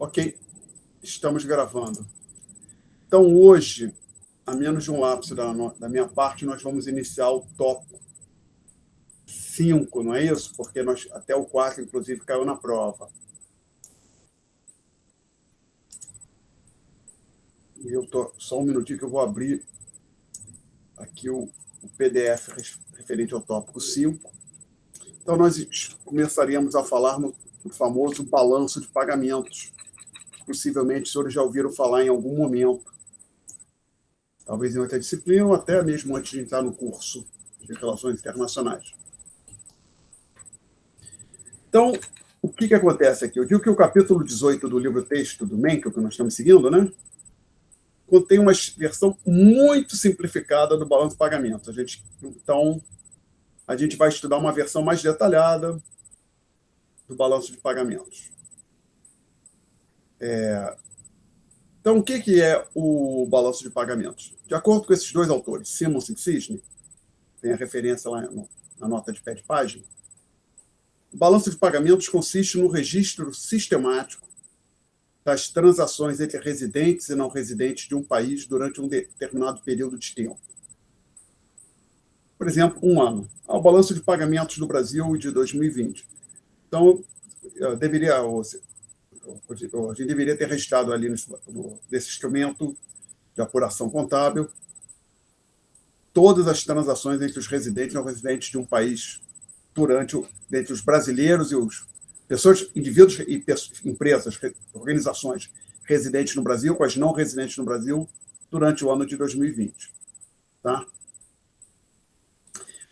Ok, estamos gravando. Então, hoje, a menos de um lapso da minha parte, nós vamos iniciar o tópico 5, não é isso? Porque até o 4, inclusive, caiu na prova. E só um minutinho que eu vou abrir aqui o PDF referente ao tópico 5. Então, nós começaríamos a falar no famoso balanço de pagamentos. Possivelmente, os senhores já ouviram falar em algum momento. Talvez em outra disciplina, ou até mesmo antes de entrar no curso de Relações Internacionais. Então, o que acontece aqui? Eu digo que o capítulo 18 do livro-texto do Mencken, que nós estamos seguindo, né, contém uma versão muito simplificada do balanço de pagamentos. Então, a gente vai estudar uma versão mais detalhada do balanço de pagamentos. Então, o que é o balanço de pagamentos? De acordo com esses dois autores, Simmons e Cisne, tem a referência lá na nota de pé de página, o balanço de pagamentos consiste no registro sistemático das transações entre residentes e não residentes de um país durante um determinado período de tempo. Por exemplo, um ano. O balanço de pagamentos do Brasil de 2020. Então, a gente deveria ter registrado ali nesse instrumento de apuração contábil todas as transações entre os residentes e não residentes de um país entre os brasileiros e os pessoas, indivíduos e empresas, organizações residentes no Brasil com as não residentes no Brasil durante o ano de 2020. Tá?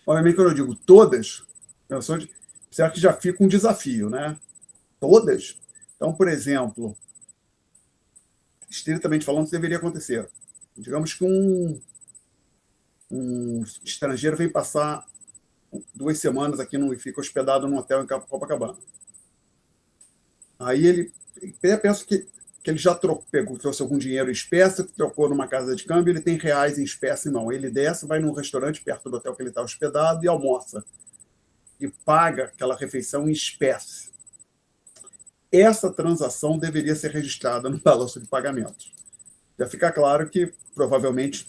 Obviamente, quando eu digo todas, será que já fica um desafio, né? Todas? Então, por exemplo, estritamente falando, isso deveria acontecer. Digamos que um estrangeiro vem passar 2 semanas aqui e fica hospedado num hotel em Copacabana. Aí penso que ele já trouxe algum dinheiro em espécie, trocou numa casa de câmbio, ele tem reais em espécie em mão. Ele desce, vai num restaurante perto do hotel que ele está hospedado e almoça. E paga aquela refeição em espécie. Essa transação deveria ser registrada no balanço de pagamentos. Já fica claro que, provavelmente,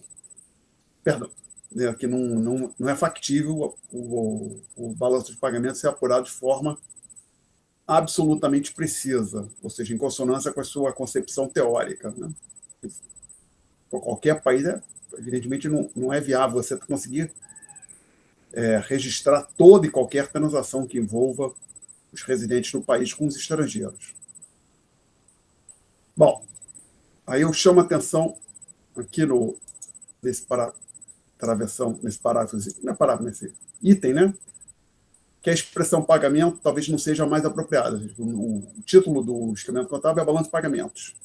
que não é factível o balanço de pagamentos ser apurado de forma absolutamente precisa, ou seja, em consonância com a sua concepção teórica. Né? Por qualquer país, evidentemente, não é viável você conseguir registrar toda e qualquer transação que envolva os residentes no país com os estrangeiros. Bom, aí eu chamo a atenção aqui nesse parágrafo, não é parágrafo, nesse item, né? Que a expressão pagamento talvez não seja mais apropriada. O título do instrumento contábil é balanço de pagamentos.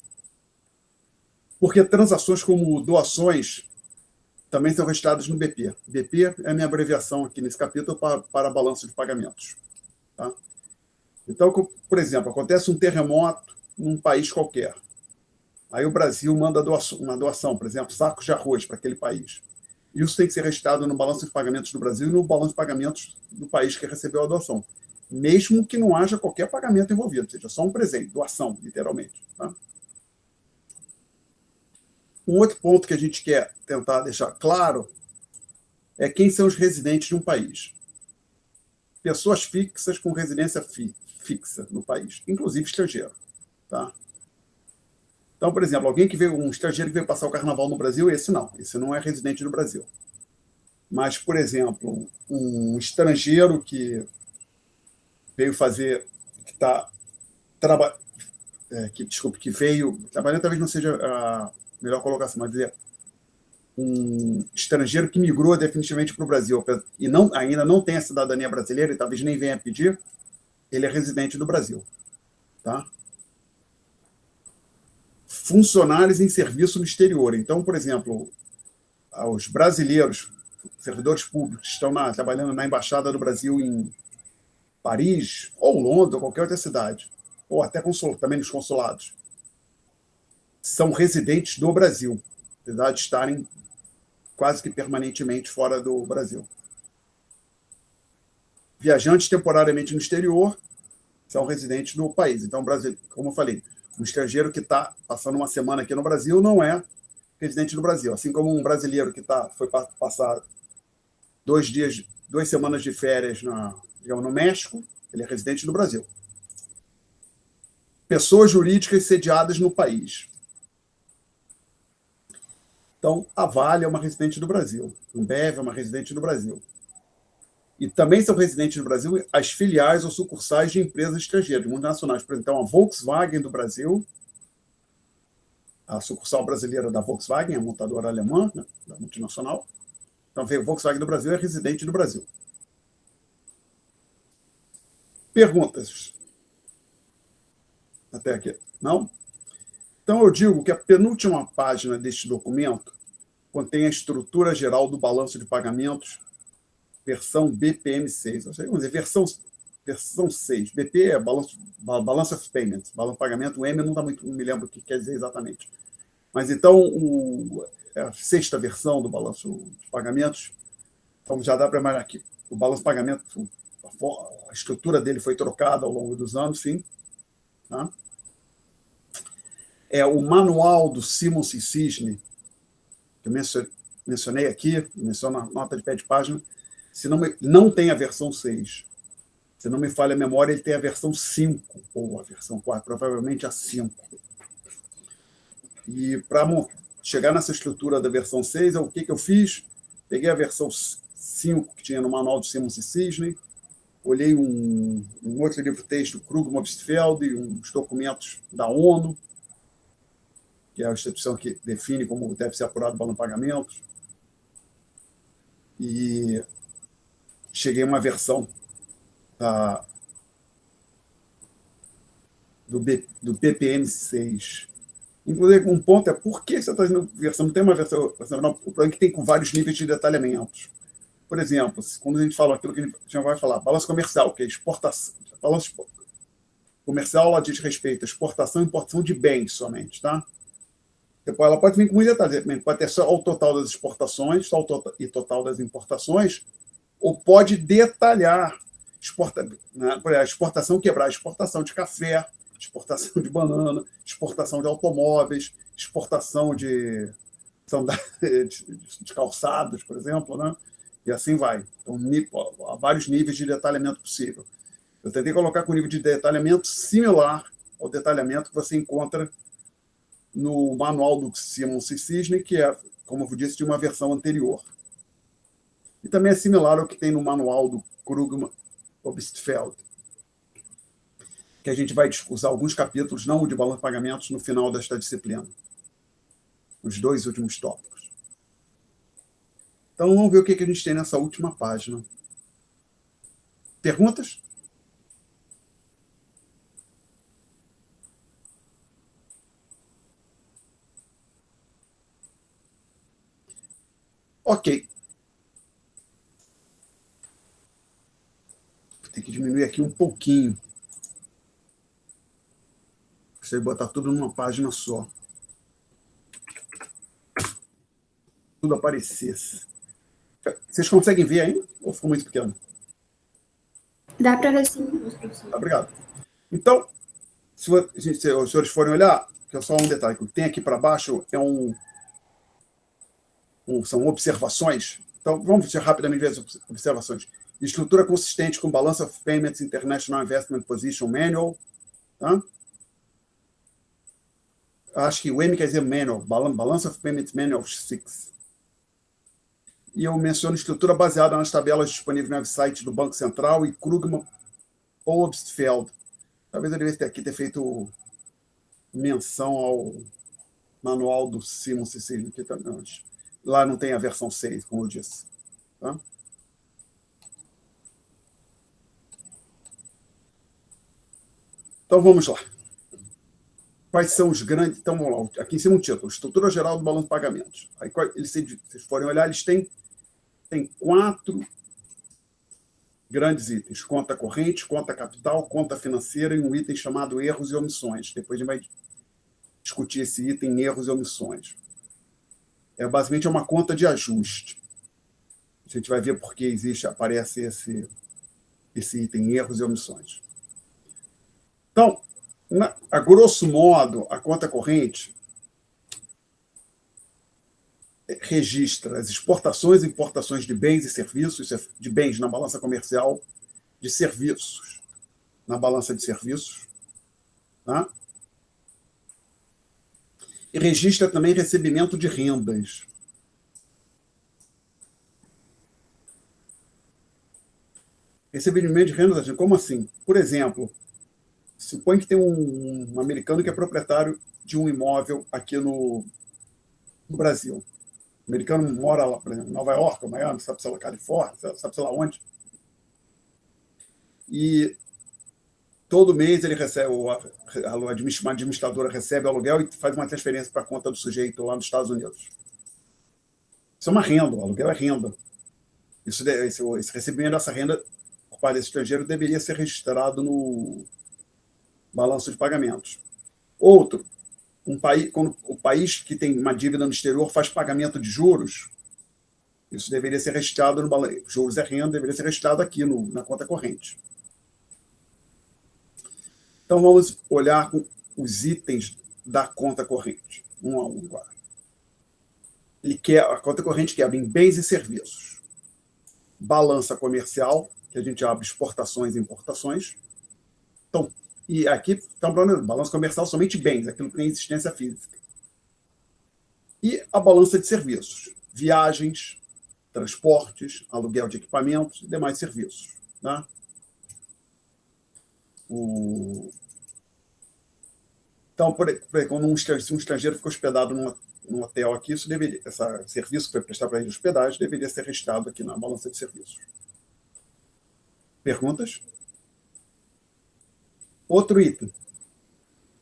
Porque transações como doações também são registradas no BP. BP é a minha abreviação aqui nesse capítulo para balanço de pagamentos. Tá? Então, por exemplo, acontece um terremoto num país qualquer. Aí o Brasil manda uma doação, por exemplo, sacos de arroz para aquele país. Isso tem que ser registrado no balanço de pagamentos do Brasil e no balanço de pagamentos do país que recebeu a doação, mesmo que não haja qualquer pagamento envolvido, ou seja, só um presente, doação, literalmente. Tá? Um outro ponto que a gente quer tentar deixar claro é quem são os residentes de um país. Pessoas fixas com residência fixa no país, inclusive estrangeiro. Tá? Então, por exemplo, um estrangeiro que veio passar o carnaval no Brasil, esse não é residente do Brasil. Mas, por exemplo, um estrangeiro que veio fazer, que veio trabalhando, talvez não seja a melhor colocação, mas dizer um estrangeiro que migrou definitivamente para o Brasil e ainda não tem a cidadania brasileira e talvez nem venha pedir, ele é residente do Brasil. Tá? Funcionários em serviço no exterior. Então, por exemplo, os brasileiros, servidores públicos, que estão trabalhando na Embaixada do Brasil em Paris, ou Londres, ou qualquer outra cidade, ou até também nos consulados, são residentes do Brasil, apesar de estarem quase que permanentemente fora do Brasil. Viajantes temporariamente no exterior são residentes do país. Então, Brasil, como eu falei, Um estrangeiro que está passando uma semana aqui no Brasil não é residente do Brasil. Assim como um brasileiro que foi passar 2 semanas de férias digamos, no México, ele é residente do Brasil. Pessoas jurídicas sediadas no país. Então, a Vale é uma residente do Brasil, a Ambev é uma residente do Brasil. E também são residentes do Brasil as filiais ou sucursais de empresas estrangeiras, multinacionais. Por exemplo, a Volkswagen do Brasil, a sucursal brasileira da Volkswagen, a montadora alemã, né, da multinacional. Então, a Volkswagen do Brasil é residente do Brasil. Perguntas? Até aqui. Não? Então, eu digo que a penúltima página deste documento contém a estrutura geral do balanço de pagamentos, versão BPM6. Ou seja, vamos dizer, versão 6. BP é Balance of Payments, balanço de pagamento. O M não me lembro o que quer dizer exatamente. Mas, então, a sexta versão do balanço de pagamentos, então já dá para imaginar aqui. O balanço de pagamento, a estrutura dele foi trocada ao longo dos anos, sim. Tá? É o manual do Simmons e Sisne, que eu mencionei aqui, menciono na nota de pé de página, não tem a versão 6. Se não me falha a memória, ele tem a versão 5, ou a versão 4, provavelmente a 5. E para chegar nessa estrutura da versão 6, o que eu fiz? Peguei a versão 5 que tinha no manual do Simmons e Sisne, olhei um outro livro-texto, Krugman Obstfeld, e uns documentos da ONU, que é a instituição que define como deve ser apurado o balanço de pagamentos, e cheguei a uma versão do BPM6. Inclusive, um ponto é por que você está fazendo versão? Não tem uma versão, não, o problema é que tem com vários níveis de detalhamentos. Por exemplo, quando a gente fala aquilo que a gente já vai falar, balanço comercial, que é exportação. Balanço comercial, ela diz respeito à exportação e importação de bens somente, tá? Depois, ela pode vir com muitos detalhes, pode ter só o total das exportações e total das importações, ou pode detalhar a exportação quebrar, exportação de café, exportação de banana, exportação de automóveis, exportação de calçados, por exemplo, né? E assim vai. Então, há vários níveis de detalhamento possível. Eu tentei colocar com um nível de detalhamento similar ao detalhamento que você encontra no manual do Simmons e Sisne, que é, como eu disse, de uma versão anterior. E também é similar ao que tem no manual do Krugman Obstfeld, que a gente vai usar alguns capítulos, não o de balanço de pagamentos, no final desta disciplina. Os 2 últimos tópicos. Então, vamos ver o que a gente tem nessa última página. Perguntas? Ok. Vou ter que diminuir aqui um pouquinho. Você botar tudo numa página só. Tudo aparecesse. Vocês conseguem ver ainda? Ou ficou muito pequeno? Dá para ver sim. Obrigado. Então, se os senhores forem olhar, que é só um detalhe, que tem aqui para baixo são observações. Então, vamos rapidamente ver as observações. Estrutura consistente com Balance of Payments International Investment Position Manual. Tá? Acho que o M quer dizer Manual, Balance of Payments Manual 6. E eu menciono estrutura baseada nas tabelas disponíveis no website do Banco Central e Krugman Obstfeld. Talvez eu devesse ter feito menção ao manual do Simmons e Sisne aqui também. Lá não tem a versão 6, como eu disse. Tá? Então, vamos lá. Quais são os grandes... Então, vamos lá. Aqui em cima um título. Estrutura geral do balanço de pagamentos. Aí, se vocês forem olhar, eles têm 4 grandes itens. Conta corrente, conta capital, conta financeira e um item chamado erros e omissões. Depois a gente vai discutir esse item, erros e omissões. Basicamente é uma conta de ajuste. A gente vai ver por que aparece esse item, erros e omissões. Então, A grosso modo, a conta corrente registra as exportações e importações de bens e serviços, de bens na balança comercial, de serviços na balança de serviços, tá? E registra também recebimento de rendas. Recebimento de rendas, como assim? Por exemplo, supõe que tem um americano que é proprietário de um imóvel aqui no Brasil. O americano mora lá, por exemplo, em Nova York, Miami, sabe se lá, Califórnia, sabe se lá onde. E todo mês ele recebe, a administradora recebe aluguel e faz uma transferência para a conta do sujeito lá nos Estados Unidos. Isso é uma renda, o aluguel é renda. Esse recebimento dessa renda por parte desse estrangeiro deveria ser registrado no balanço de pagamentos. Outro, quando o país que tem uma dívida no exterior faz pagamento de juros, isso deveria ser registrado no balanço. Juros é renda, deveria ser registrado aqui na conta corrente. Então, vamos olhar os itens da conta corrente, um a um agora. A conta corrente quebra em bens e serviços. Balança comercial, que a gente abre exportações e importações. Então, e aqui estamos falando de balança comercial somente bens, aquilo que tem existência física. E a balança de serviços, viagens, transportes, aluguel de equipamentos e demais serviços. Tá? Então, quando um estrangeiro fica hospedado num hotel aqui, esse serviço que foi prestado para ele de hospedagem deveria ser registrado aqui na balança de serviços. Perguntas? Outro item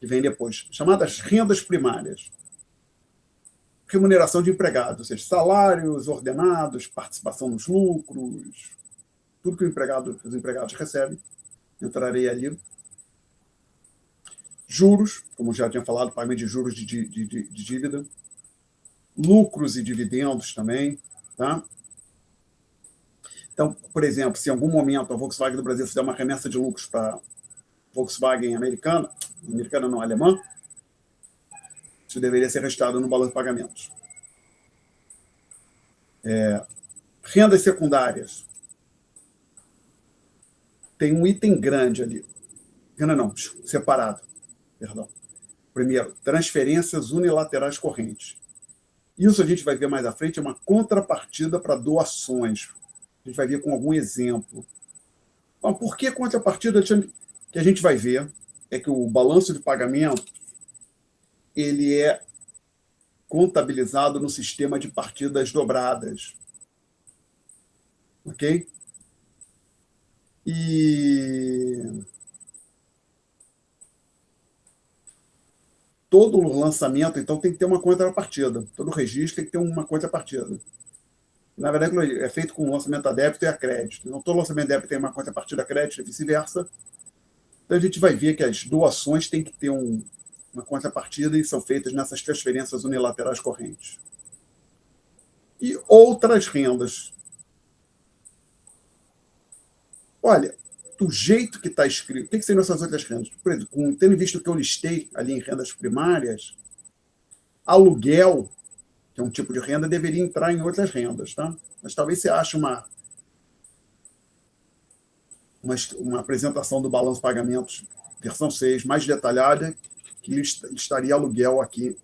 que vem depois, chamadas rendas primárias. Remuneração de empregados, ou seja, salários ordenados, participação nos lucros, tudo que os empregados recebem, entrarei ali. Juros, como já tinha falado, pagamento de juros de dívida. Lucros e dividendos também, tá? Então, por exemplo, se em algum momento a Volkswagen do Brasil fizer uma remessa de lucros para a Volkswagen americana não, alemã, isso deveria ser registrado no balanço de pagamentos. Rendas secundárias. Tem um item grande ali. Não, separado. Perdão. Primeiro, transferências unilaterais correntes. Isso a gente vai ver mais à frente, é uma contrapartida para doações. A gente vai ver com algum exemplo. Então, por que contrapartida? Que a gente vai ver é que o balanço de pagamento ele é contabilizado no sistema de partidas dobradas. Ok? E todo lançamento, então, tem que ter uma contrapartida. Todo registro tem que ter uma contrapartida. Na verdade, é feito com lançamento a débito e a crédito. Então, todo lançamento a débito tem uma contrapartida a crédito e vice-versa. Então, a gente vai ver que as doações têm que ter uma contrapartida e são feitas nessas transferências unilaterais correntes. E outras rendas. Olha, do jeito que está escrito, tem que ser nessas outras rendas. Por exemplo, tendo visto que eu listei ali em rendas primárias, aluguel, que é um tipo de renda, deveria entrar em outras rendas, tá? Mas talvez você ache uma apresentação do balanço de pagamentos, versão 6, mais detalhada, que estaria aluguel aqui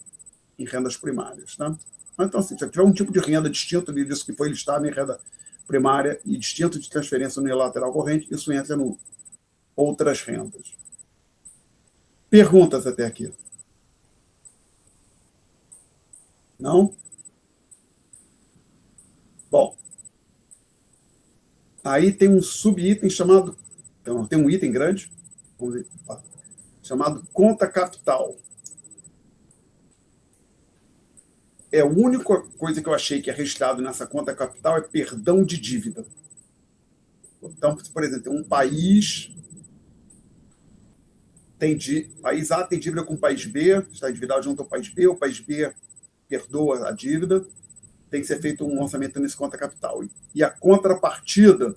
em rendas primárias, tá? Então, assim, se tiver um tipo de renda distinto disso que foi listado em renda primária e distinto de transferência unilateral corrente, isso entra no outras rendas. Perguntas até aqui? Não? Bom, aí tem um subitem chamado, então, tem um item grande, vamos dizer, chamado conta capital. A única coisa que eu achei que é registrado nessa conta capital é perdão de dívida. Então, por exemplo, um país país A tem dívida com o país B, está endividado junto ao país B, o país B perdoa a dívida, tem que ser feito um lançamento nesse conta capital. E a contrapartida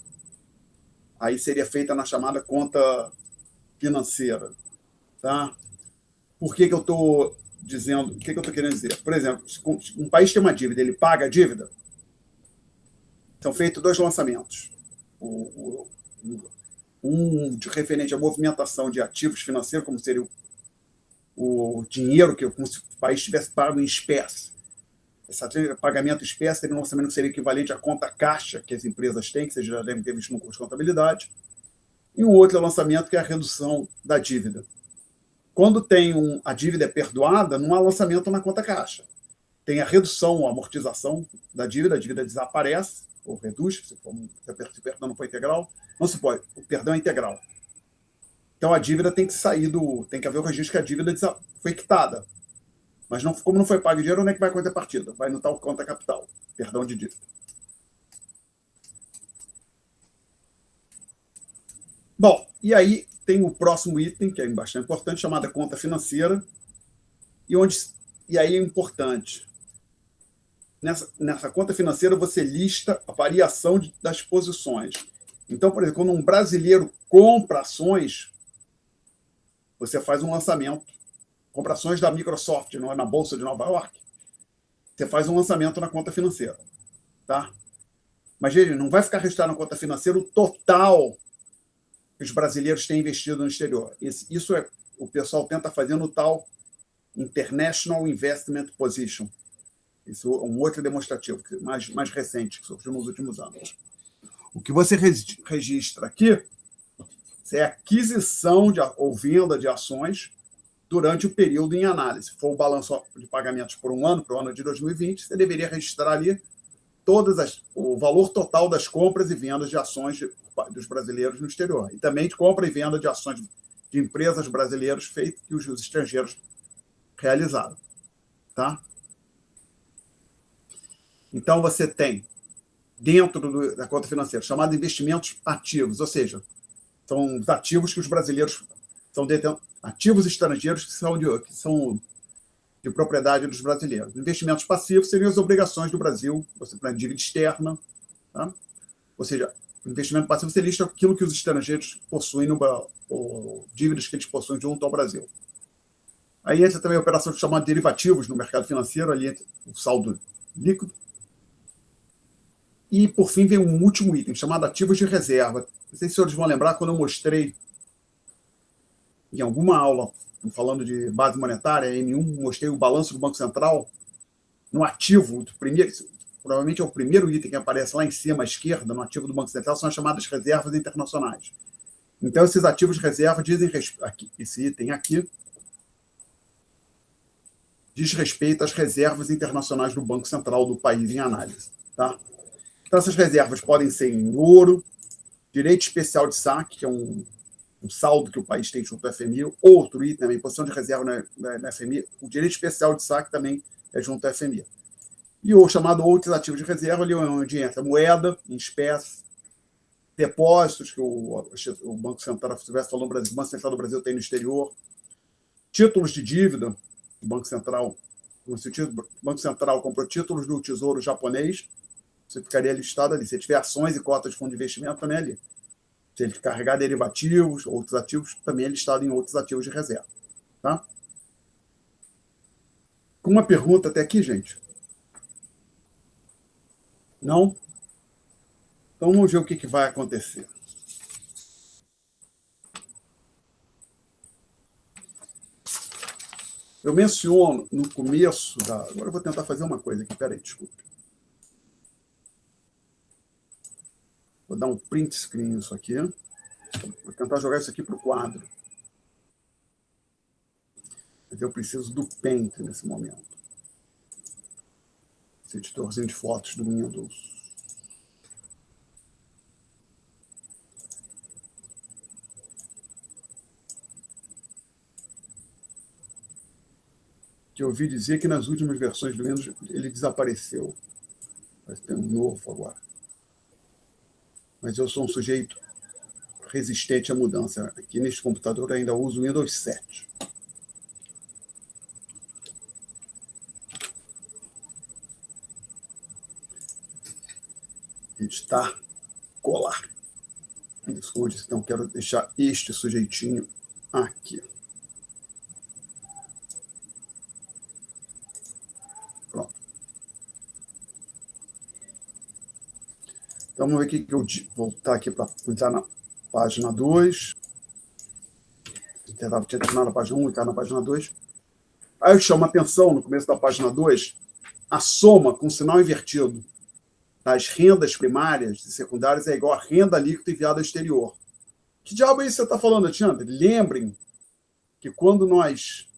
aí seria feita na chamada conta financeira. Tá? Por que eu estou dizendo, o que eu estou querendo dizer? Por exemplo, um país tem uma dívida, ele paga a dívida, são feitos 2 lançamentos. Um de referente à movimentação de ativos financeiros, como seria o dinheiro, como se o país tivesse pago em espécie. Esse pagamento em espécie seria um lançamento que seria equivalente à conta caixa que as empresas têm, que vocês já devem ter visto no curso de contabilidade. E o outro é o lançamento, que é a redução da dívida. Quando tem a dívida é perdoada, não há lançamento na conta caixa. Tem a redução ou amortização da dívida, a dívida desaparece, ou reduz, se o perdão não for integral. Não se pode, o perdão é integral. Então a dívida tem que sair tem que haver o registro que a dívida foi quitada. Mas como não foi pago dinheiro, onde é que vai a contrapartida? Vai no tal conta capital, perdão de dívida. Bom, e aí tem o próximo item, que é bastante importante, chamada conta financeira, e aí é importante. Nessa conta financeira, você lista a variação das posições. Então, por exemplo, quando um brasileiro compra ações, você faz um lançamento, compra ações da Microsoft na Bolsa de Nova York, você faz um lançamento na conta financeira. Tá? Mas ele não vai ficar registrado na conta financeira o total que os brasileiros têm investido no exterior. Isso o pessoal tenta fazer no tal International Investment Position. Isso é um outro demonstrativo, mais recente, que surgiu nos últimos anos. O que você registra aqui é aquisição ou venda de ações durante o período em análise. Se for o balanço de pagamentos por um ano, para o ano de 2020, você deveria registrar ali o valor total das compras e vendas de ações dos brasileiros no exterior. E também de compra e venda de ações de empresas brasileiras feitas que os estrangeiros realizaram. Tá? Então, você tem, dentro da conta financeira, chamado de investimentos ativos, ou seja, são os ativos que os brasileiros são ativos estrangeiros que são de propriedade dos brasileiros. Investimentos passivos seriam as obrigações do Brasil, você tem dívida externa, tá? Ou seja, investimento passivo você lista aquilo que os estrangeiros possuem ou dívidas que eles possuem junto ao Brasil. Aí entra também a operação chamada de derivativos no mercado financeiro, ali entra o saldo líquido. E, por fim, vem um último item, chamado ativos de reserva. Não sei se os senhores vão lembrar, quando eu mostrei em alguma aula, falando de base monetária, M1, mostrei o balanço do Banco Central, no ativo, provavelmente é o primeiro item que aparece lá em cima, à esquerda, no ativo do Banco Central, são as chamadas reservas internacionais. Então, esses ativos de reserva dizem aqui, esse item aqui diz respeito às reservas internacionais do Banco Central do país em análise. Tá? Então, essas reservas podem ser em ouro, direito especial de saque, que é um saldo que o país tem junto ao FMI, outro item também, posição de reserva na FMI, o direito especial de saque também é junto ao FMI. E o chamado outros ativos de reserva, ali onde entra moeda, em espécie, depósitos que o Banco Central, se estivesse falando, o Banco Central do Brasil tem no exterior, títulos de dívida, o Banco Central, o Banco Central comprou títulos do Tesouro japonês, você ficaria listado ali. Se tiver ações e cotas de fundo de investimento, também é ali. Se ele carregar derivativos, outros ativos, também é listado em outros ativos de reserva. Tá? Com uma pergunta até aqui, gente? Não? Então vamos ver o que vai acontecer. Eu menciono no começo da... Agora eu vou tentar fazer uma coisa aqui. Peraí, desculpe. Vou dar um print screen nisso aqui. Vou tentar jogar isso aqui para o quadro. Mas eu preciso do Paint nesse momento. Esse editorzinho de fotos do Windows. Que eu ouvi dizer que nas últimas versões do Windows ele desapareceu. Mas tem um novo agora. Mas eu sou um sujeito resistente à mudança. Aqui neste computador eu ainda uso o Windows 7. Editar, colar. Isso, então quero deixar este sujeitinho aqui. Então, vamos ver aqui que eu vou voltar aqui para entrar na página 2. Tinha terminado a página 1 e está na página 2. Aí eu chamo a atenção, no começo da página 2, a soma com sinal invertido das rendas primárias e secundárias é igual a renda líquida enviada ao exterior. Que diabo é isso que você está falando, Alexandre? Lembrem que quando nós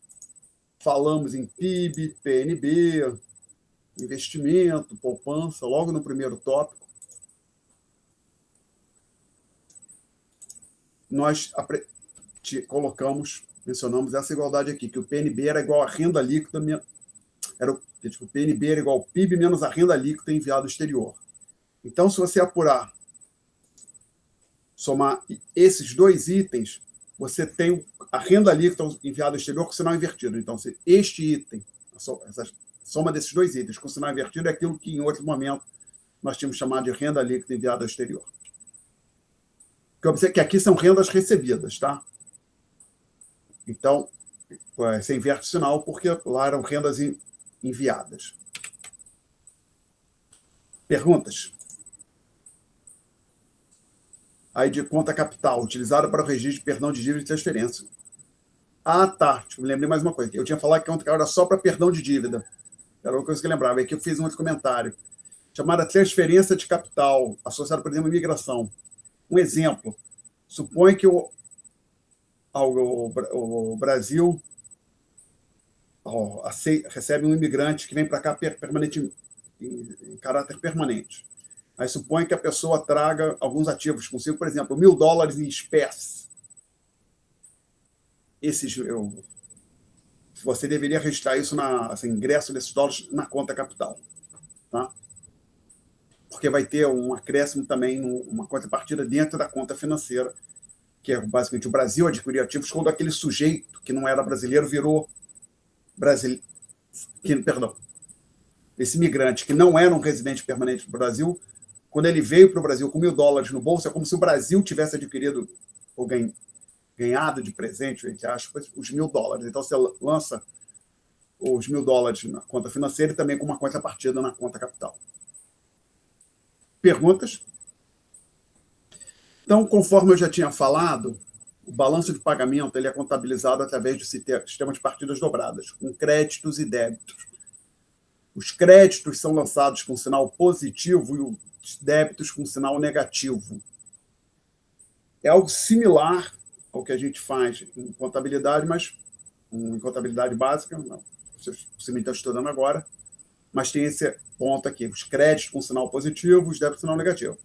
falamos em PIB, PNB, investimento, poupança, logo no primeiro tópico, nós mencionamos essa igualdade aqui, que o PNB era igual a renda líquida, o PNB era igual ao PIB menos a renda líquida enviada ao exterior. Então, se você apurar, somar esses dois itens, você tem a renda líquida enviada ao exterior com sinal invertido. Então, se este item, essa soma desses dois itens com sinal invertido é aquilo que, em outro momento, nós tínhamos chamado de renda líquida enviada ao exterior. Que aqui são rendas recebidas, tá? Então, você inverte o sinal porque lá eram rendas enviadas. Perguntas? Aí de conta capital, utilizada para o registro de perdão de dívida e transferência. Ah, tá. Me lembrei mais uma coisa. Eu tinha falado que conta era só para perdão de dívida. Era uma coisa que eu lembrava. Aqui eu fiz um outro comentário. Chamada transferência de capital, associada, por exemplo, à imigração. Um exemplo. Supõe que o Brasil recebe um imigrante que vem para cá permanente, em caráter permanente. Aí supõe que a pessoa traga alguns ativos consigo, por exemplo, $1.000 em espécie. Você deveria registrar isso ingresso desses dólares na conta capital, tá? Porque vai ter um acréscimo também, uma contrapartida dentro da conta financeira, que é basicamente o Brasil adquirir ativos quando aquele sujeito que não era brasileiro virou brasileiro. Perdão. Esse imigrante que não era um residente permanente do Brasil, quando ele veio para o Brasil com $1.000 no bolso, é como se o Brasil tivesse adquirido ou ganhado de presente, entre aspas, os $1.000. Então, você lança os $1.000 na conta financeira e também com uma contrapartida na conta capital. Perguntas? Então, conforme eu já tinha falado, o balanço de pagamento ele é contabilizado através do sistema de partidas dobradas, com créditos e débitos. Os créditos são lançados com sinal positivo e os débitos com sinal negativo. É algo similar ao que a gente faz em contabilidade, mas em contabilidade básica, não, você me está estudando agora, mas tem esse ponto aqui, os créditos com sinal positivo, os débitos com sinal negativo.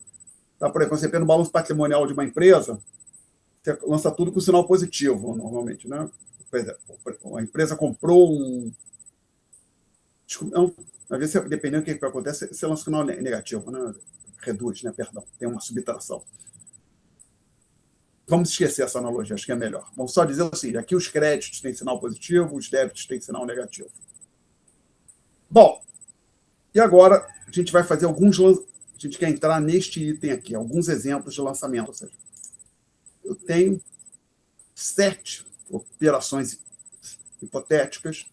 Tá, por exemplo, você pega no balanço patrimonial de uma empresa, você lança tudo com sinal positivo, normalmente, né? Por exemplo, a empresa comprou às vezes, dependendo do que acontece, você lança um sinal negativo, né? Reduz, né? Perdão, tem uma subtração. Vamos esquecer essa analogia, acho que é melhor. Vamos só dizer o seguinte, aqui os créditos têm sinal positivo, os débitos têm sinal negativo. Bom, e agora a gente vai fazer a gente quer entrar neste item aqui, alguns exemplos de lançamento. Ou seja, eu tenho 7 operações hipotéticas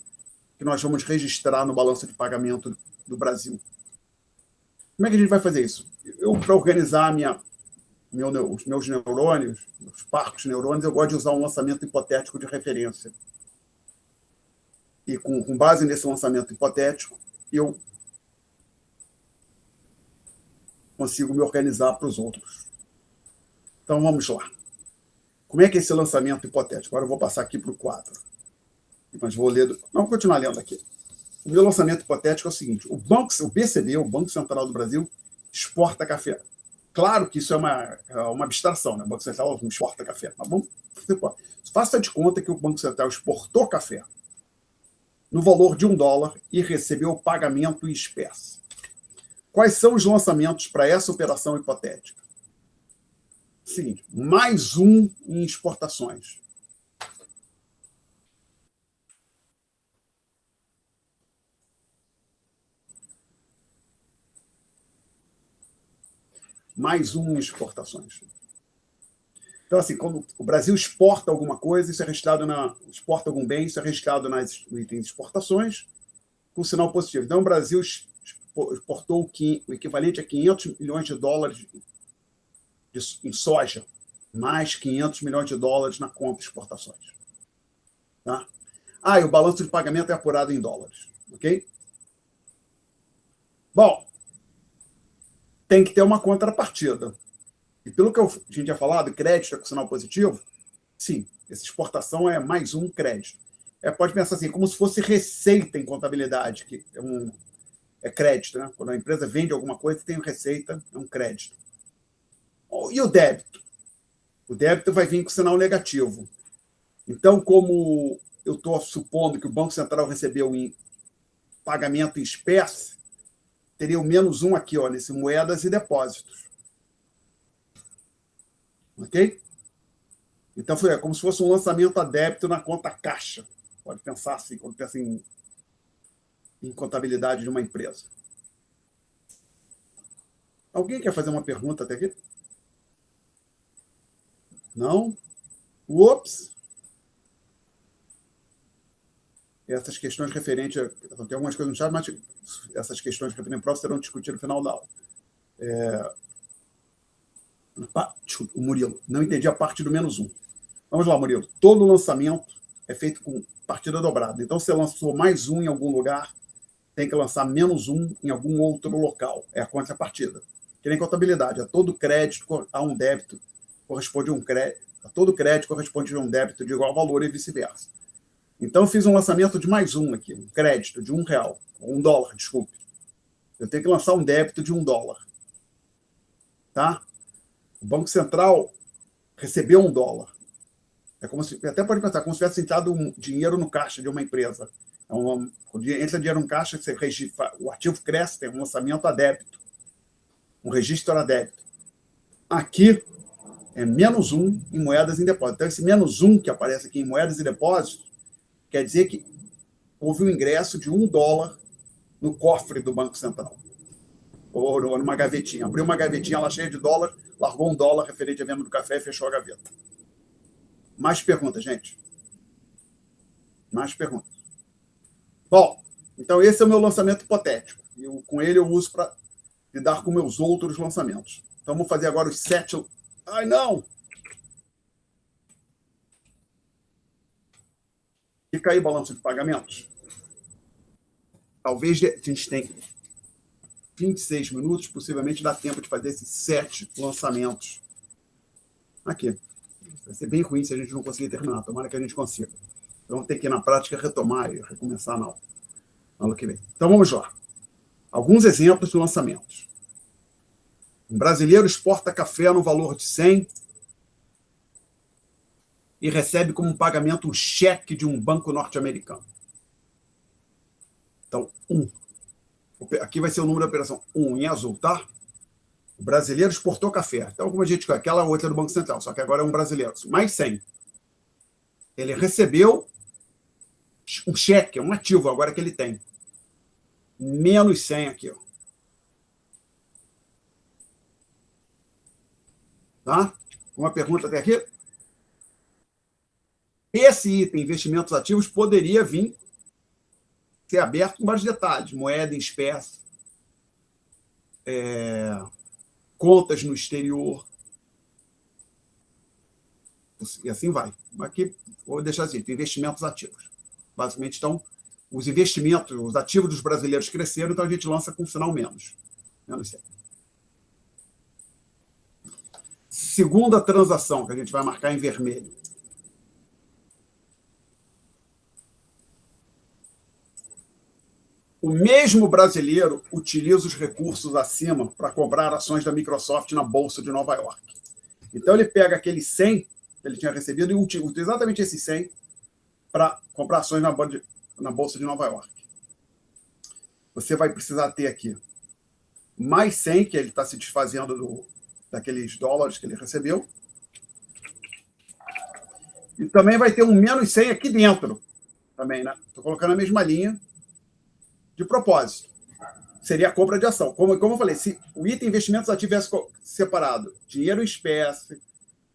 que nós vamos registrar no balanço de pagamento do Brasil. Como é que a gente vai fazer isso? Para organizar os meus neurônios, os parcos neurônios, eu gosto de usar um lançamento hipotético de referência. E com base nesse lançamento hipotético, eu consigo me organizar para os outros. Então, vamos lá. Como é que é esse lançamento hipotético? Agora eu vou passar aqui para o quadro. Mas vou ler. Vamos continuar lendo aqui. O meu lançamento hipotético é o seguinte: o BCB, o Banco Central do Brasil, exporta café. Claro que isso é uma abstração, né? O Banco Central não exporta café. Mas faça de conta que o Banco Central exportou café no valor de $1 e recebeu o pagamento em espécie. Quais são os lançamentos para essa operação hipotética? Seguinte, mais um em exportações. Mais um em exportações. Então, assim, quando o Brasil exporta alguma coisa, isso é registrado exporta algum bem, isso é registrado nas itens de exportações, com sinal positivo. Então, o Brasil exportou o equivalente a 500 milhões de dólares em soja, mais 500 milhões de dólares na compra e exportações. Tá? E o balanço de pagamento é apurado em dólares. Ok? Bom, tem que ter uma contrapartida. E pelo que a gente já falado, crédito é com sinal positivo, sim, essa exportação é mais um crédito. Pode pensar assim, como se fosse receita em contabilidade, que é crédito, né? Quando a empresa vende alguma coisa, tem receita, é um crédito. E o débito? O débito vai vir com sinal negativo. Então, como eu estou supondo que o Banco Central recebeu em pagamento em espécie, teria o -1 aqui, ó, nesse moedas e depósitos. Ok? Então, foi como se fosse um lançamento a débito na conta caixa. Pode pensar assim, quando pensa em contabilidade de uma empresa. Alguém quer fazer uma pergunta até aqui? Não? Ups! Essas questões referentes tem algumas coisas no chat, mas essas questões referentes ao prova serão discutidas no final da aula. O Murilo, não entendi a parte do -1. Vamos lá, Murilo. Todo lançamento é feito com partida dobrada. Então, você lançou +1 em algum lugar, tem que lançar -1 em algum outro local. É a contrapartida. Que nem contabilidade. A todo crédito a um débito corresponde a um crédito. A todo crédito corresponde a um débito de igual valor e vice-versa. Então, eu fiz um lançamento de +1 aqui, um crédito de R$1, $1, desculpe. Eu tenho que lançar um débito de $1. Tá? O Banco Central recebeu $1. É como se, até pode pensar, como se tivesse entrado um dinheiro no caixa de uma empresa. Quando entra dinheiro no caixa, você registra, o ativo cresce, tem um lançamento a débito, um registro a débito. Aqui é -1 em moedas em depósito. Então, esse -1 que aparece aqui em moedas e depósitos quer dizer que houve um ingresso de $1 no cofre do Banco Central. Ou numa gavetinha. Abriu uma gavetinha lá cheia de dólar, largou $1 referente à venda do café e fechou a gaveta. Mais perguntas, gente? Mais perguntas? Bom, então esse é o meu lançamento hipotético. Com ele eu uso para lidar com meus outros lançamentos. Então vamos fazer agora os 7... Ai, não! Fica aí o balanço de pagamentos. Talvez a gente tenha 26 minutos, possivelmente dá tempo de fazer esses 7 lançamentos. Aqui. Vai ser bem ruim se a gente não conseguir terminar. Tomara que a gente consiga. Então, vamos ter que, na prática, retomar e recomeçar na aula que vem. Então, vamos lá. Alguns exemplos de lançamentos. Um brasileiro exporta café no valor de 100 e recebe como pagamento um cheque de um banco norte-americano. Então, 1. Aqui vai ser o número da operação 1 em azul, tá? O brasileiro exportou café. Então, como a gente... Aquela outra do Banco Central, só que agora é um brasileiro. Mais 100. Ele recebeu um cheque, um ativo agora que ele tem. Menos 100 aqui, ó. Tá? Uma pergunta até aqui? Esse item, investimentos ativos, poderia vir ser aberto com mais detalhes. Moeda em espécie, contas no exterior, e assim vai. Aqui, vou deixar assim, investimentos ativos. Basicamente, então, os investimentos, os ativos dos brasileiros cresceram, então a gente lança com sinal menos. Menos 100. Segunda transação, que a gente vai marcar em vermelho. O mesmo brasileiro utiliza os recursos acima para comprar ações da Microsoft na Bolsa de Nova York. Então, ele pega aquele 100 que ele tinha recebido e utiliza exatamente esse 100 para comprar ações na Bolsa de Nova York. Você vai precisar ter aqui mais 100, que ele está se desfazendo daqueles dólares que ele recebeu. E também vai ter um menos 100 aqui dentro. Também, né? Estou colocando a mesma linha de propósito. Seria a compra de ação. Como eu falei, se o item investimentos ativos tivesse separado dinheiro em espécie,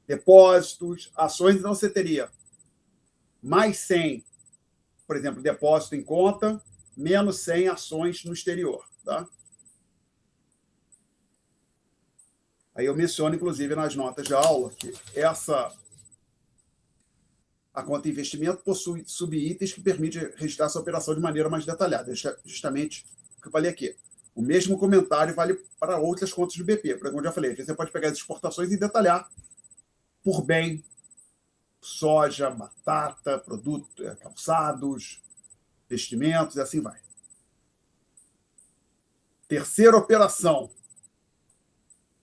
depósitos, ações, então você teria mais 100, por exemplo, depósito em conta, menos 100 ações no exterior. Tá? Aí eu menciono, inclusive, nas notas de aula, que a conta de investimento possui subitens que permitem registrar essa operação de maneira mais detalhada. Justamente o que eu falei aqui. O mesmo comentário vale para outras contas do BP. Por exemplo, como eu já falei, você pode pegar as exportações e detalhar por bem, soja, batata, calçados, vestimentos, e assim vai. Terceira operação.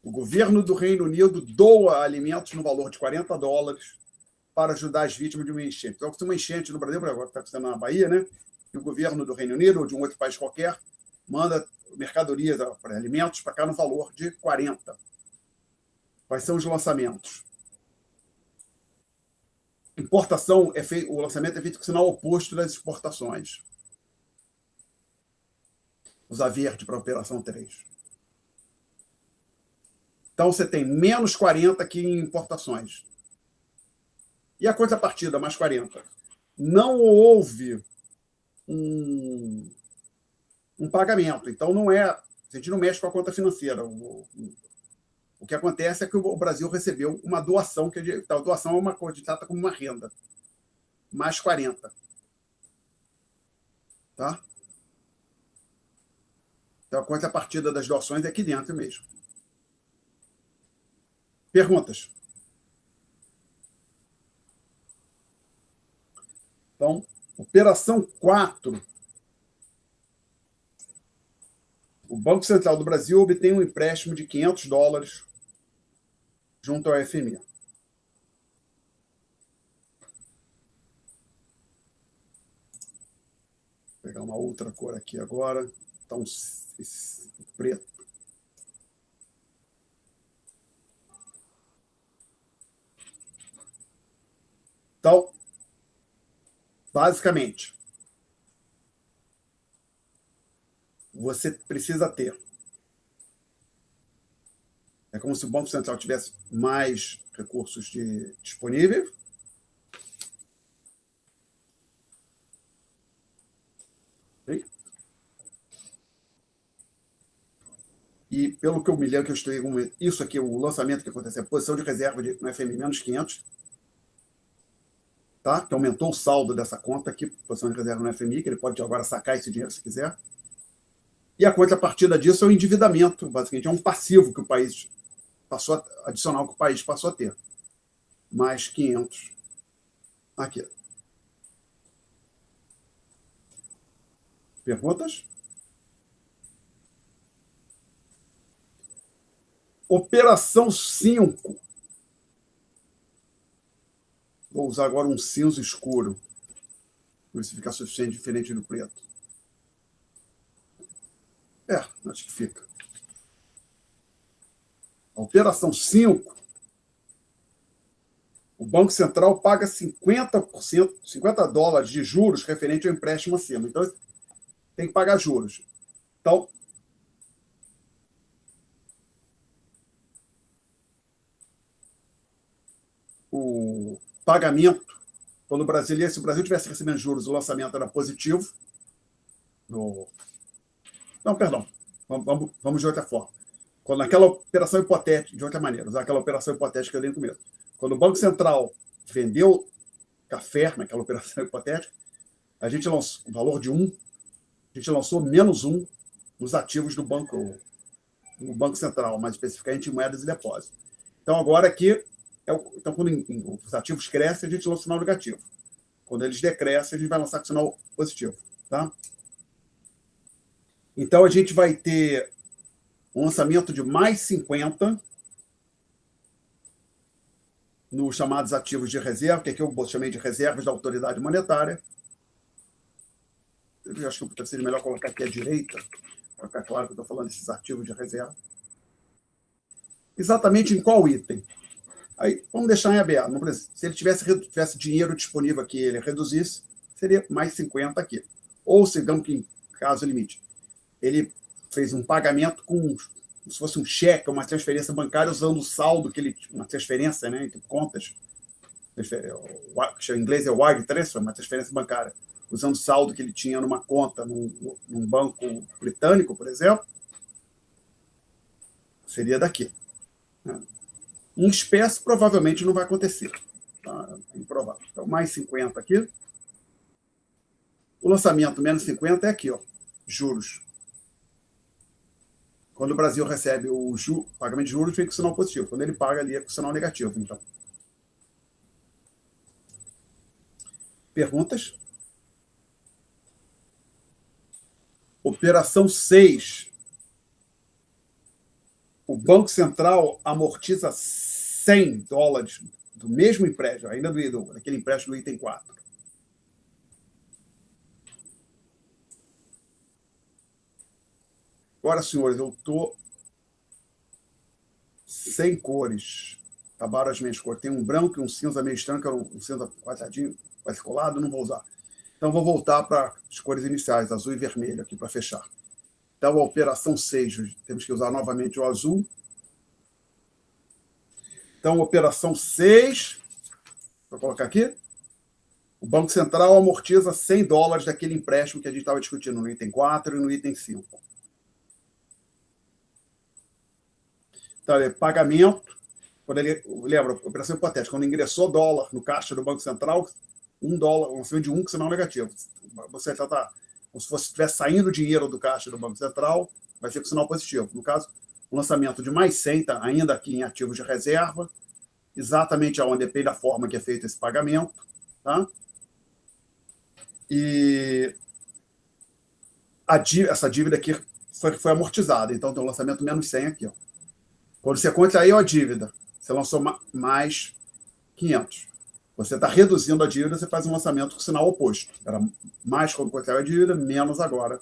O governo do Reino Unido doa alimentos no valor de $40 para ajudar as vítimas de uma enchente. Então, se uma enchente no Brasil, agora está acontecendo na Bahia, né? E o governo do Reino Unido ou de um outro país qualquer manda mercadorias, para alimentos, para cá no valor de 40. Quais são os lançamentos? Importação o lançamento é feito com o sinal oposto das exportações. Usar verde para a operação 3. Então, você tem menos 40 aqui em importações. E a contrapartida, mais 40. Não houve um pagamento. Então, não é. A gente não mexe com a conta financeira. O que acontece é que o Brasil recebeu uma doação, a doação é uma coisa, trata como uma renda. Mais 40. Tá? Então, a contrapartida das doações é aqui dentro mesmo. Perguntas? Então, operação 4. O Banco Central do Brasil obtém um empréstimo de $500 junto ao FMI. Vou pegar uma outra cor aqui agora. Então, preto. Então, basicamente, você precisa ter. É como se o Banco Central tivesse mais recursos disponíveis. Okay? E pelo que eu me lembro, que eu estudei, isso aqui, o lançamento que aconteceu, a posição de reserva no FMI, menos 500, tá? Que aumentou o saldo dessa conta aqui, posição de reserva no FMI, que ele pode agora sacar esse dinheiro se quiser. E a contrapartida disso é o endividamento, basicamente, é um passivo que o país adicional que o país passou a ter. Mais 500 aqui. Perguntas? Operação 5. Vou usar agora um cinza escuro. Ver se fica suficiente, diferente do preto. Acho que fica. A operação 5. O Banco Central paga 50%, $50 de juros referente ao empréstimo acima. Então, tem que pagar juros. Então, o pagamento, quando se o Brasil tivesse recebendo juros, o lançamento era positivo. Não, perdão. Vamos de outra forma. Quando naquela operação hipotética, de outra maneira, usar aquela operação hipotética que eu dei no começo. Quando o Banco Central vendeu café naquela operação hipotética, a gente lançou o valor de 1, a gente lançou menos 1 nos ativos do banco, no Banco Central, mais especificamente em moedas e depósitos. Então, agora aqui, então, quando os ativos crescem, a gente lança o sinal negativo. Quando eles decrescem, a gente vai lançar com o sinal positivo. Tá? Então, a gente vai ter um lançamento de mais 50 nos chamados ativos de reserva, que aqui eu chamei de reservas da autoridade monetária. Eu acho que seria melhor colocar aqui à direita, para ficar claro que eu estou falando desses ativos de reserva. Exatamente em qual item? Aí, vamos deixar em aberto. Se ele tivesse dinheiro disponível aqui, ele reduzisse, seria mais 50 aqui. Ou, digamos que em caso limite, ele fez um pagamento como se fosse um cheque, uma transferência bancária, usando o saldo que ele... Uma transferência, né, entre contas. Que em inglês é wire transfer, uma transferência bancária. Usando o saldo que ele tinha numa conta, num banco britânico, por exemplo, seria daqui. né? Em espécie, provavelmente não vai acontecer. Tá? É improvável. Então, mais 50 aqui. O lançamento menos 50 é aqui, ó, juros. Quando o Brasil recebe o pagamento de juros, vem com sinal positivo. Quando ele paga ali, é com sinal negativo. Então, perguntas? Operação 6. O Banco Central amortiza $100 do mesmo empréstimo, ainda daquele empréstimo do item 4. Agora, senhores, eu estou sem cores. Acabaram as minhas cores. Tem um branco e um cinza meio estranho, que é um cinza quadradinho, quadriculado, não vou usar. Então, vou voltar para as cores iniciais, azul e vermelho, aqui para fechar. Então, a operação 6, temos que usar novamente o azul. Então, operação 6, vou colocar aqui. O Banco Central amortiza $100 daquele empréstimo que a gente estava discutindo no item 4 e no item 5. Então, pagamento, quando ele, lembra, operação hipotética, quando ingressou dólar no caixa do Banco Central, $1, um acima de 1, que sinal negativo. Você está como se estivesse saindo dinheiro do caixa do Banco Central, vai ser com sinal positivo. No caso, o lançamento de mais 100, tá ainda aqui em ativos de reserva, exatamente aonde depende da forma que é feito esse pagamento. Tá? E essa dívida aqui foi amortizada. Então, tem o lançamento menos 100 aqui. Ó. Quando você contraiu a dívida, você lançou mais 500. Você está reduzindo a dívida, você faz um lançamento com sinal oposto. Era mais quando contraiu a dívida, menos agora,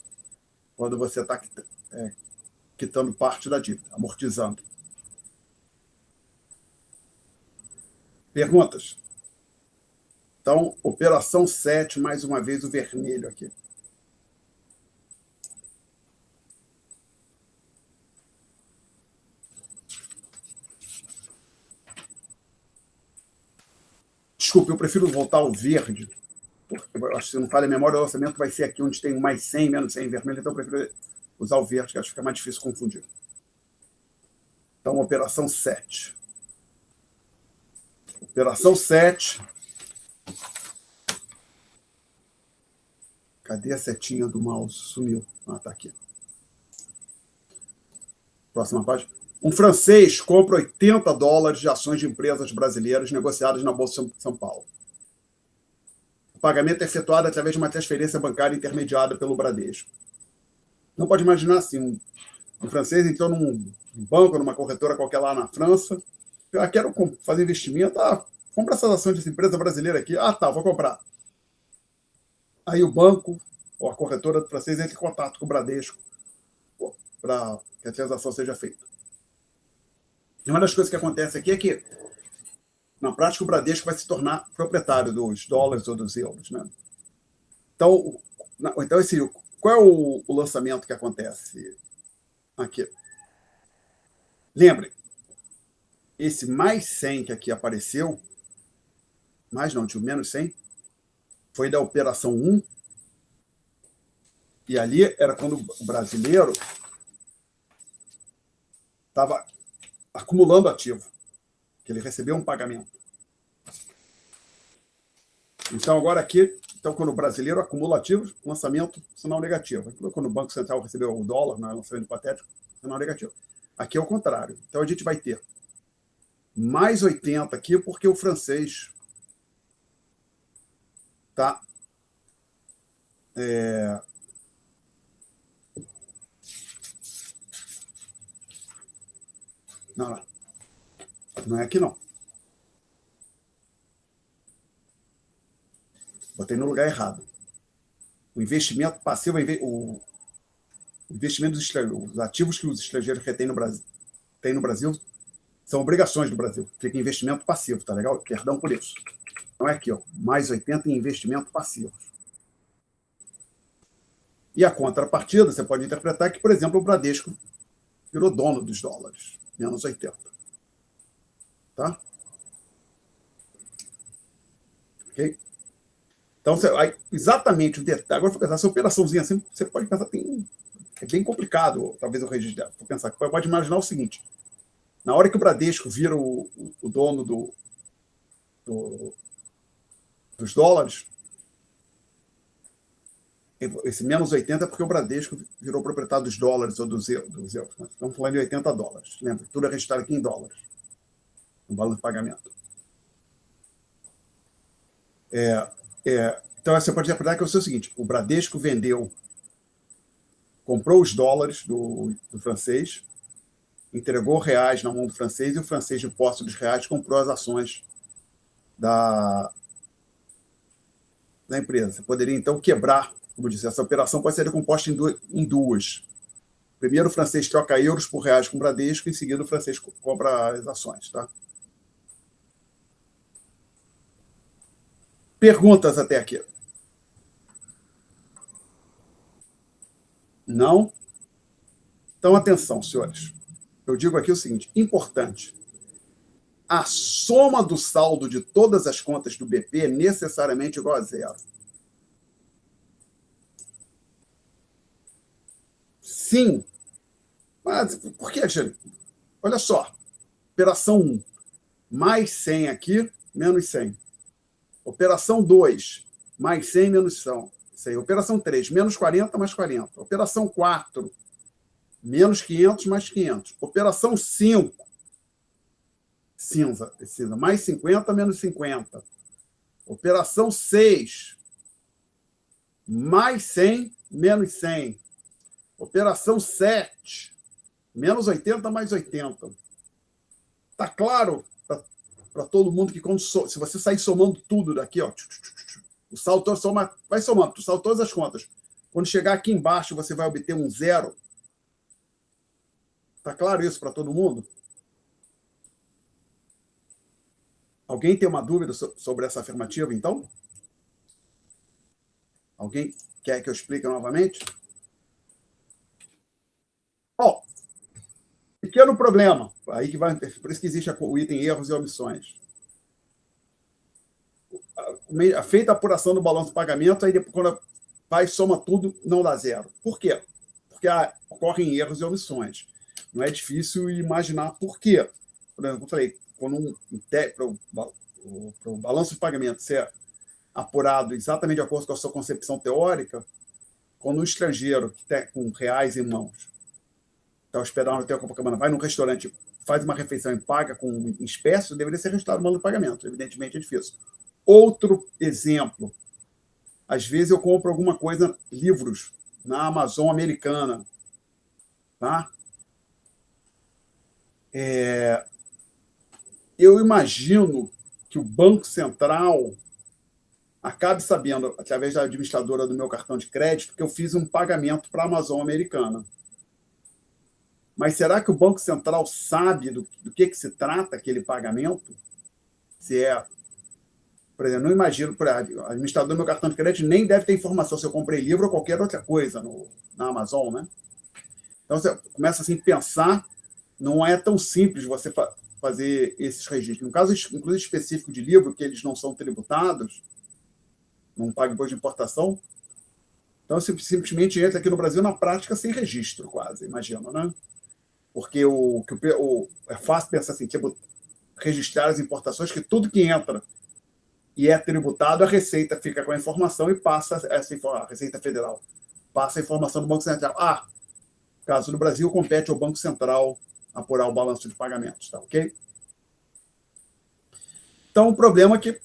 quando você está quitando parte da dívida, amortizando. Perguntas? Então, operação 7, mais uma vez o vermelho aqui. Desculpe, eu prefiro voltar ao verde, porque eu acho que se não falha a memória, o lançamento vai ser aqui onde tem mais 100, menos 100 vermelho, então eu prefiro usar o verde, que acho que fica mais difícil confundir. Então, operação 7. Operação 7. Cadê a setinha do mouse? Sumiu. Ah, está aqui. Próxima página. Um francês compra $80 de ações de empresas brasileiras negociadas na Bolsa de São Paulo. O pagamento é efetuado através de uma transferência bancária intermediada pelo Bradesco. Não pode imaginar assim, um francês entrou num banco, numa corretora qualquer lá na França, quero fazer investimento, compra essas ações dessa empresa brasileira aqui, tá, vou comprar. Aí o banco, ou a corretora do francês, entra em contato com o Bradesco para que a transação seja feita. E uma das coisas que acontece aqui é que, na prática, o Bradesco vai se tornar proprietário dos dólares ou dos euros. Né? Então qual é o lançamento que acontece aqui? Lembre, esse mais 100 que aqui apareceu, tinha o menos 100, foi da operação 1, e ali era quando o brasileiro estava acumulando ativo, que ele recebeu um pagamento. Então, agora aqui, quando o brasileiro acumula ativos, lançamento, sinal negativo. Quando o Banco Central recebeu o dólar, lançamento hipotético, sinal negativo. Aqui é o contrário. Então, a gente vai ter mais 80 aqui, porque o francês está não é aqui, não. Botei no lugar errado. O investimento passivo, o investimento dos estrangeiros, os ativos que os estrangeiros retêm no Brasil, são obrigações do Brasil. Fica em investimento passivo, tá legal? Perdão por isso. Então é aqui, ó, mais 80 em investimento passivo. E a contrapartida, você pode interpretar que, por exemplo, o Bradesco virou dono dos dólares, menos 80. Tá? Ok? Então, exatamente o detalhe. Agora, vou pensar, essa operaçãozinha assim, você pode pensar, é bem complicado, talvez eu registrar. Vou pensar que pode imaginar o seguinte: Na hora que o Bradesco vira o dono dos dólares, esse menos 80 é porque o Bradesco virou proprietário dos dólares ou dos euros. Estamos falando de 80 dólares. Lembra? Tudo é registrado aqui em dólares, no balanço de pagamento. Então, você pode interpretar que é o seguinte: o Bradesco comprou os dólares do francês, entregou reais na mão do francês e o francês, de posse dos reais, comprou as ações da empresa. Você poderia, então, quebrar, como disse, essa operação pode ser composta em duas. Primeiro, o francês troca euros por reais com o Bradesco, e em seguida o francês compra as ações. Tá? Perguntas até aqui? Não? Então, atenção, senhores. Eu digo aqui o seguinte, importante. A soma do saldo de todas as contas do BP é necessariamente igual a zero. Sim. Mas por que, Angélica? Olha só. Operação 1, mais 100 aqui, menos 100. Operação 2, mais 100, menos 100. Operação 3, menos 40, mais 40. Operação 4, menos 500, mais 500. Operação 5, cinza, mais 50, menos 50. Operação 6, mais 100, menos 100. Operação 7, menos 80, mais 80. Está claro para todo mundo que se você sair somando tudo daqui, ó, o saldo vai somando, tu salda todas as contas. Quando chegar aqui embaixo, você vai obter um zero. Está claro isso para todo mundo? Alguém tem uma dúvida sobre essa afirmativa, então? Alguém quer que eu explique novamente? Bom, pequeno problema. Aí que vai, por isso que existe o item erros e omissões. Feita a apuração do balanço de pagamento, aí depois, quando vai soma tudo, não dá zero. Por quê? Porque ocorrem erros e omissões. Não é difícil imaginar por quê. Por exemplo, eu falei, quando para o balanço de pagamento ser apurado exatamente de acordo com a sua concepção teórica, quando um estrangeiro que está com reais em mãos, está hospedado no hotel Copacabana, vai num restaurante, faz uma refeição e paga com espécie, deveria ser registrado no balanço de pagamento. Evidentemente é difícil. Outro exemplo, às vezes eu compro alguma coisa, livros, na Amazon americana, tá? Eu imagino que o Banco Central acabe sabendo, através da administradora do meu cartão de crédito, que eu fiz um pagamento para a Amazon americana. Mas será que o Banco Central sabe do que se trata aquele pagamento? Se é... Por exemplo, não imagino, o administrador do meu cartão de crédito nem deve ter informação se eu comprei livro ou qualquer outra coisa na Amazon, né? Então, você começa assim a pensar, não é tão simples você fazer esses registros. No caso, inclusive específico de livro, que eles não são tributados, não pagam imposto de importação, então você simplesmente entra aqui no Brasil na prática sem registro, quase, imagina, né? Porque é fácil pensar assim, tipo, registrar as importações, que tudo que entra e é tributado, a Receita fica com a informação e passa a Receita Federal passa a informação do Banco Central. No caso do Brasil, compete ao Banco Central apurar o balanço de pagamentos, tá ok? Então, o problema é que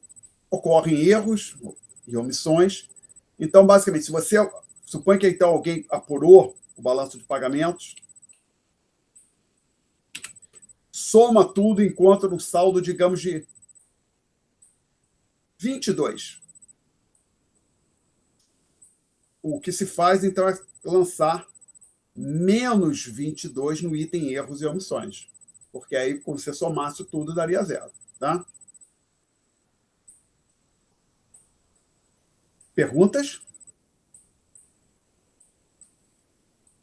ocorrem erros e omissões. Então, basicamente, se você supõe que então alguém apurou o balanço de pagamentos, soma tudo e encontra um saldo, digamos, de 22. O que se faz, então, é lançar menos 22 no item erros e omissões. Porque aí, quando você somasse tudo, daria zero. Tá? Perguntas?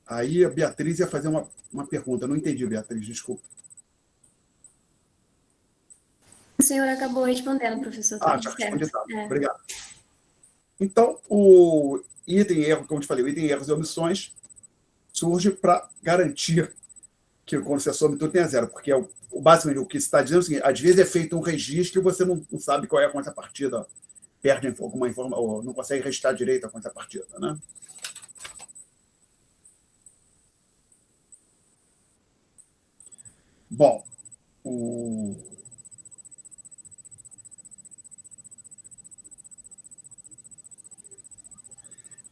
Aí a Beatriz ia fazer uma pergunta. Não entendi, Beatriz, desculpa. O senhor acabou respondendo, professor. Já respondi, tá. Obrigado. Então, o item erro, como eu te falei, o item erros e omissões surge para garantir que quando você some tudo tem a zero, porque basicamente o que você está dizendo é o seguinte, às vezes é feito um registro e você não sabe qual é a contrapartida, perde alguma informação, ou não consegue registrar direito a contrapartida, né? Bom,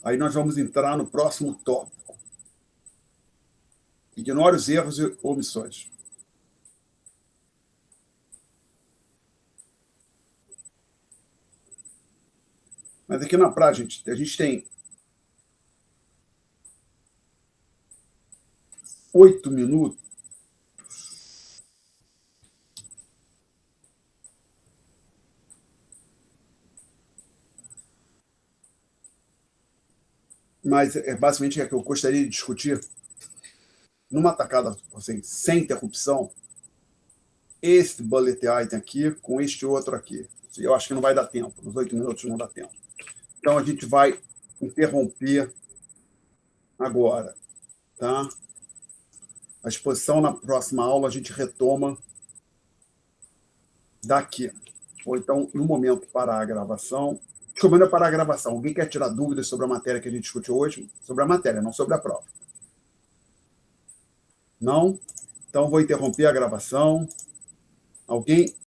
aí nós vamos entrar no próximo tópico. Ignore os erros e omissões. Mas aqui na prática, a gente tem 8 minutos. Mas basicamente é que eu gostaria de discutir numa tacada assim, sem interrupção, este bullet item aqui com este outro aqui. Eu acho que não vai dar tempo, nos 8 minutos não dá tempo. Então a gente vai interromper agora, tá? A exposição na próxima aula a gente retoma daqui. Ou então, no momento, parar a gravação. Desculpa, não é parar a gravação. Alguém quer tirar dúvidas sobre a matéria que a gente discutiu hoje? Sobre a matéria, não sobre a prova. Não? Então, vou interromper a gravação. Alguém